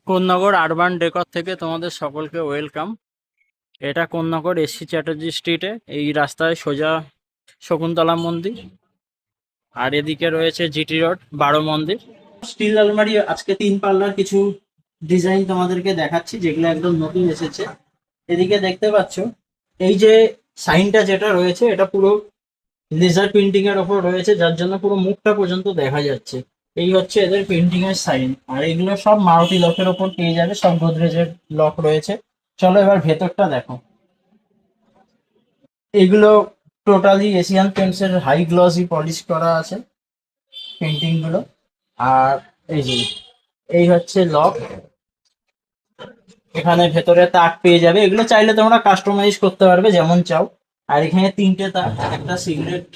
Konnagar urban decor থেকে তোমাদের সকলকে ওয়েলকাম। এটা কোন্নগর এসসি চ্যাটার্জি স্ট্রিটে, এই রাস্তায় সোজা শকুন্তলা মন্দির, আর এদিকে রয়েছে জিটি রোড বারো মন্দির। স্টিল আলমারি আজকে 3 পাল্লার কিছু ডিজাইন তোমাদেরকে দেখাচ্ছি, যেগুলো একদম নতুন এসেছে। এদিকে দেখতে পাচ্ছ এই যে সাইনটা যেটা রয়েছে, এটা পুরো লেজার প্রিন্টিং এর ওপর রয়েছে, যার জন্য পুরো মুখটা পর্যন্ত দেখা যাচ্ছে। এই হচ্ছে এদের প্রিন্টিং এর সাইন। আর এগুলো সব মারুতি লকের ওপর পেয়ে যাবে, সব গোদরেজের লক রয়েছে। চলো এবার ভেতরটা দেখো। এগুলো টোটালি এশিয়ান পেন্টস এর হাই গ্লসি পলিশ করা আছে পেন্টিং গুলো। আর এই যে এই হচ্ছে লক, এখানে ভেতরে তাক পেয়ে যাবে। এগুলো চাইলে তোমরা কাস্টমাইজ করতে পারবে যেমন চাও। আর এখানে 3টে তাক, একটা সিগারেট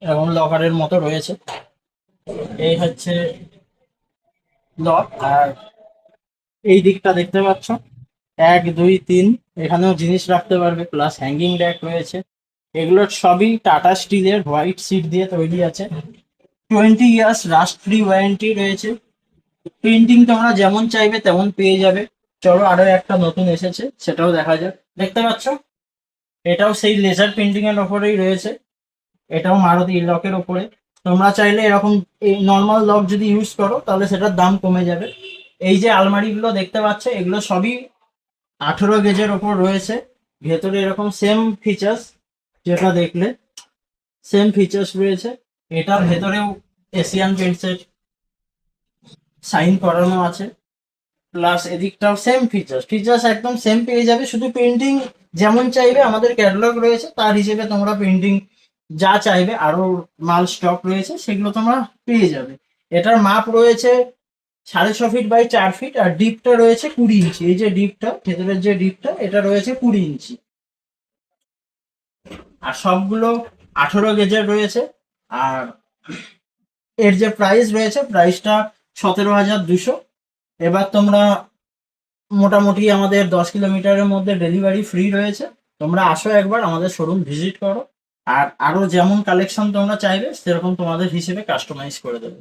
এবং লকারের মতো রয়েছে। এই হচ্ছে লক। আর এই দিকটা দেখতে পাচ্ছ, 1 2 3, এখানেও জিনিস রাখতে পারবে, প্লাস হ্যাঙ্গিং র্যাক রয়েছে। এগুলো সবই টাটা স্টিলের হোয়াইট সিট দিয়ে তৈরি আছে। 20 ইয়ার্স রাস্ট ফ্রি ওয়ারেন্টি রয়েছে। প্রিন্টিং তোমরা যেমন চাইবে তেমন পেয়ে যাবে। চলো আরো একটা নতুন এসেছে, সেটাও দেখা যাক। দেখতে পাচ্ছ, এটাও সেই লেজার প্রিন্টিং এর ওপরেই রয়েছে। এটাও মারুতি লকের ওপরে। তোমরা চাইলে এরকম নর্মাল লক যদি ইউজ করো তাহলে সেটার দাম কমে যাবে। এই যে আলমারিগুলো দেখতে পাচ্ছ, এগুলো সবই 18 গেজের ওপর রয়েছে। ভেতরে এরকম সেম ফিচার্স, যেটা দেখলে সেম ফিচার্স রয়েছে। এটার ভেতরেও এশিয়ান পেন্টস এর সাইন করানো আছে, প্লাস এদিকটাও সেম ফিচার্স ফিচার্স একদম সেম পেয়ে যাবে। শুধু প্রিন্টিং যেমন চাইবে আমাদের ক্যাটালগ রয়েছে, তার হিসেবে তোমরা প্রিন্টিং যা চাইবে আরো মাল স্টক রয়েছে, সেগুলো তোমরা পেয়ে যাবে। এটার মাপ রয়েছে 6.5 ফিট বাই 4 ফিট, আর ডিপটা রয়েছে 20 ইঞ্চি। এই যে ডিপটা, ভেতরের যে ডিপটা, এটা রয়েছে 20 ইঞ্চি। আর সবগুলো 18 গেজের রয়েছে। আর এর যে প্রাইস রয়েছে, প্রাইসটা 17,200। এবার তোমরা মোটামুটি আমাদের 10 কিলোমিটারের মধ্যে ডেলিভারি ফ্রি রয়েছে। তোমরা আসো একবার, আমাদের শোরুম ভিজিট করো। আর আরো যেমন কালেকশন তোমরা চাইবে সেরকম তোমাদের হিসেবে কাস্টমাইজ করে দেবে।